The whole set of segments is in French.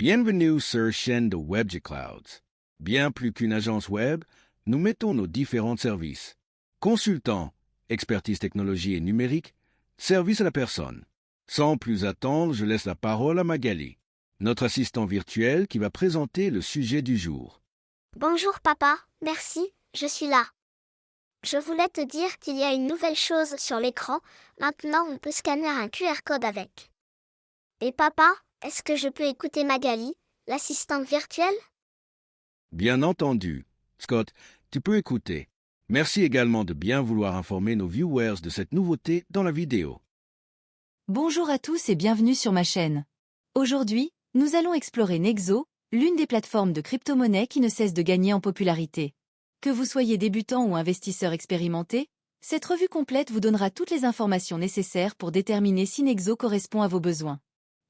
Bienvenue sur chaîne de WebGClouds. Bien plus qu'une agence web, nous mettons nos différents services. Consultants, expertise technologie et numérique, service à la personne. Sans plus attendre, je laisse la parole à Magali, notre assistant virtuel qui va présenter le sujet du jour. Bonjour papa, merci, je suis là. Je voulais te dire qu'il y a une nouvelle chose sur l'écran, maintenant on peut scanner un QR code avec. Et papa, est-ce que je peux écouter Magali, l'assistante virtuelle? Bien entendu. Scott, tu peux écouter. Merci également de bien vouloir informer nos viewers de cette nouveauté dans la vidéo. Bonjour à tous et bienvenue sur ma chaîne. Aujourd'hui, nous allons explorer Nexo, l'une des plateformes de crypto-monnaie qui ne cesse de gagner en popularité. Que vous soyez débutant ou investisseur expérimenté, cette revue complète vous donnera toutes les informations nécessaires pour déterminer si Nexo correspond à vos besoins.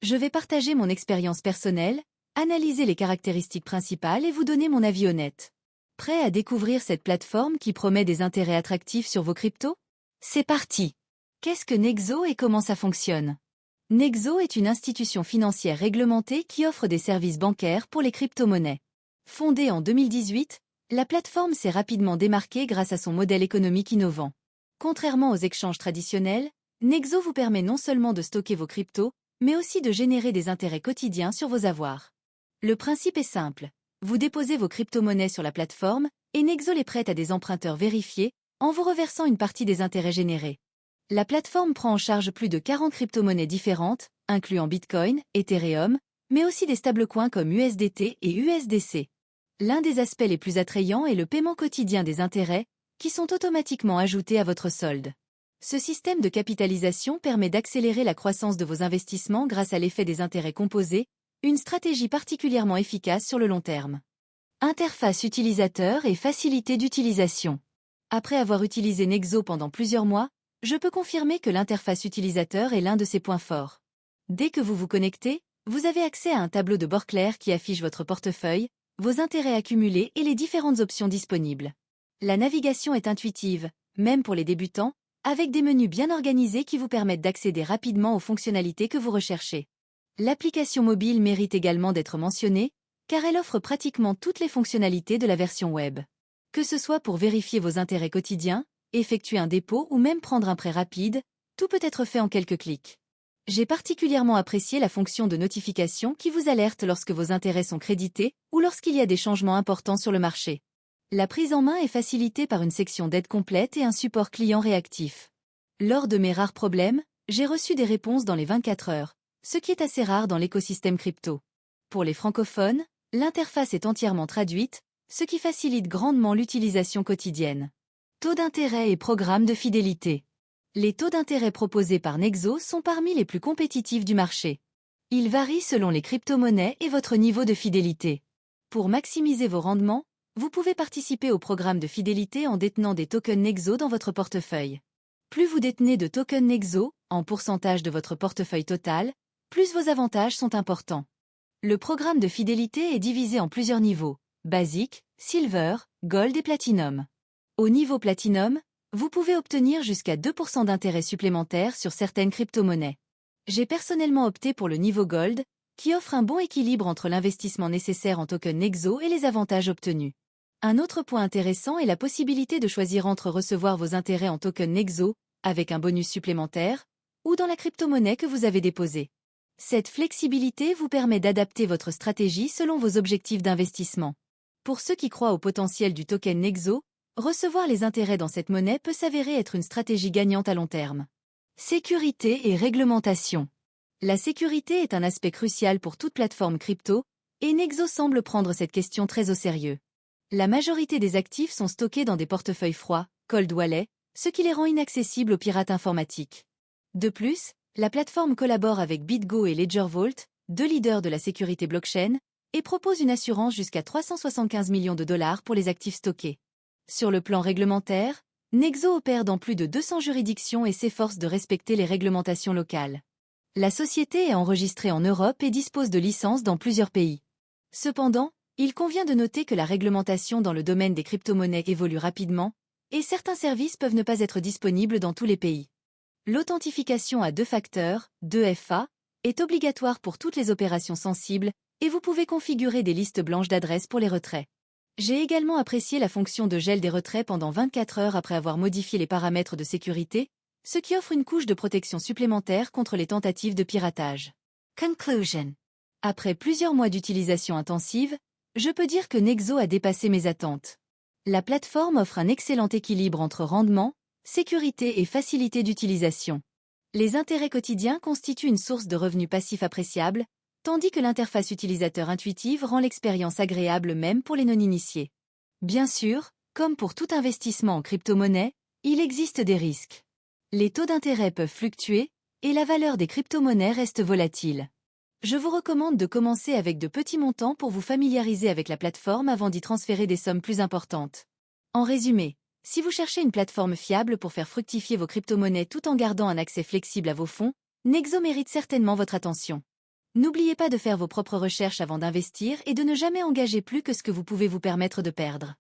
Je vais partager mon expérience personnelle, analyser les caractéristiques principales et vous donner mon avis honnête. Prêt à découvrir cette plateforme qui promet des intérêts attractifs sur vos cryptos? C'est parti! Qu'est-ce que Nexo et comment ça fonctionne? Nexo est une institution financière réglementée qui offre des services bancaires pour les crypto-monnaies. Fondée en 2018, la plateforme s'est rapidement démarquée grâce à son modèle économique innovant. Contrairement aux échanges traditionnels, Nexo vous permet non seulement de stocker vos cryptos, mais aussi de générer des intérêts quotidiens sur vos avoirs. Le principe est simple. Vous déposez vos crypto-monnaies sur la plateforme et Nexo les prête à des emprunteurs vérifiés en vous reversant une partie des intérêts générés. La plateforme prend en charge plus de 40 crypto-monnaies différentes, incluant Bitcoin, Ethereum, mais aussi des stablecoins comme USDT et USDC. L'un des aspects les plus attrayants est le paiement quotidien des intérêts, qui sont automatiquement ajoutés à votre solde. Ce système de capitalisation permet d'accélérer la croissance de vos investissements grâce à l'effet des intérêts composés, une stratégie particulièrement efficace sur le long terme. Interface utilisateur et facilité d'utilisation. Après avoir utilisé Nexo pendant plusieurs mois, je peux confirmer que l'interface utilisateur est l'un de ses points forts. Dès que vous vous connectez, vous avez accès à un tableau de bord clair qui affiche votre portefeuille, vos intérêts accumulés et les différentes options disponibles. La navigation est intuitive, même pour les débutants, avec des menus bien organisés qui vous permettent d'accéder rapidement aux fonctionnalités que vous recherchez. L'application mobile mérite également d'être mentionnée, car elle offre pratiquement toutes les fonctionnalités de la version web. Que ce soit pour vérifier vos intérêts quotidiens, effectuer un dépôt ou même prendre un prêt rapide, tout peut être fait en quelques clics. J'ai particulièrement apprécié la fonction de notification qui vous alerte lorsque vos intérêts sont crédités ou lorsqu'il y a des changements importants sur le marché. La prise en main est facilitée par une section d'aide complète et un support client réactif. Lors de mes rares problèmes, j'ai reçu des réponses dans les 24 heures, ce qui est assez rare dans l'écosystème crypto. Pour les francophones, l'interface est entièrement traduite, ce qui facilite grandement l'utilisation quotidienne. Taux d'intérêt et programme de fidélité. Les taux d'intérêt proposés par Nexo sont parmi les plus compétitifs du marché. Ils varient selon les crypto-monnaies et votre niveau de fidélité. Pour maximiser vos rendements, vous pouvez participer au programme de fidélité en détenant des tokens Nexo dans votre portefeuille. Plus vous détenez de tokens Nexo, en pourcentage de votre portefeuille total, plus vos avantages sont importants. Le programme de fidélité est divisé en plusieurs niveaux, basique, silver, gold et platinum. Au niveau platinum, vous pouvez obtenir jusqu'à 2% d'intérêt supplémentaire sur certaines crypto-monnaies. J'ai personnellement opté pour le niveau gold, qui offre un bon équilibre entre l'investissement nécessaire en tokens Nexo et les avantages obtenus. Un autre point intéressant est la possibilité de choisir entre recevoir vos intérêts en tokens Nexo, avec un bonus supplémentaire, ou dans la crypto-monnaie que vous avez déposée. Cette flexibilité vous permet d'adapter votre stratégie selon vos objectifs d'investissement. Pour ceux qui croient au potentiel du token Nexo, recevoir les intérêts dans cette monnaie peut s'avérer être une stratégie gagnante à long terme. Sécurité et réglementation. La sécurité est un aspect crucial pour toute plateforme crypto, et Nexo semble prendre cette question très au sérieux. La majorité des actifs sont stockés dans des portefeuilles froids, cold wallet, ce qui les rend inaccessibles aux pirates informatiques. De plus, la plateforme collabore avec BitGo et LedgerVault, deux leaders de la sécurité blockchain, et propose une assurance jusqu'à 375 millions de dollars pour les actifs stockés. Sur le plan réglementaire, Nexo opère dans plus de 200 juridictions et s'efforce de respecter les réglementations locales. La société est enregistrée en Europe et dispose de licences dans plusieurs pays. Cependant, il convient de noter que la réglementation dans le domaine des crypto-monnaies évolue rapidement, et certains services peuvent ne pas être disponibles dans tous les pays. L'authentification à 2 facteurs, 2FA, est obligatoire pour toutes les opérations sensibles, et vous pouvez configurer des listes blanches d'adresses pour les retraits. J'ai également apprécié la fonction de gel des retraits pendant 24 heures après avoir modifié les paramètres de sécurité, ce qui offre une couche de protection supplémentaire contre les tentatives de piratage. Conclusion. Après plusieurs mois d'utilisation intensive, je peux dire que Nexo a dépassé mes attentes. La plateforme offre un excellent équilibre entre rendement, sécurité et facilité d'utilisation. Les intérêts quotidiens constituent une source de revenus passifs appréciable, tandis que l'interface utilisateur intuitive rend l'expérience agréable même pour les non-initiés. Bien sûr, comme pour tout investissement en crypto-monnaie, il existe des risques. Les taux d'intérêt peuvent fluctuer, et la valeur des crypto-monnaies reste volatile. Je vous recommande de commencer avec de petits montants pour vous familiariser avec la plateforme avant d'y transférer des sommes plus importantes. En résumé, si vous cherchez une plateforme fiable pour faire fructifier vos crypto-monnaies tout en gardant un accès flexible à vos fonds, Nexo mérite certainement votre attention. N'oubliez pas de faire vos propres recherches avant d'investir et de ne jamais engager plus que ce que vous pouvez vous permettre de perdre.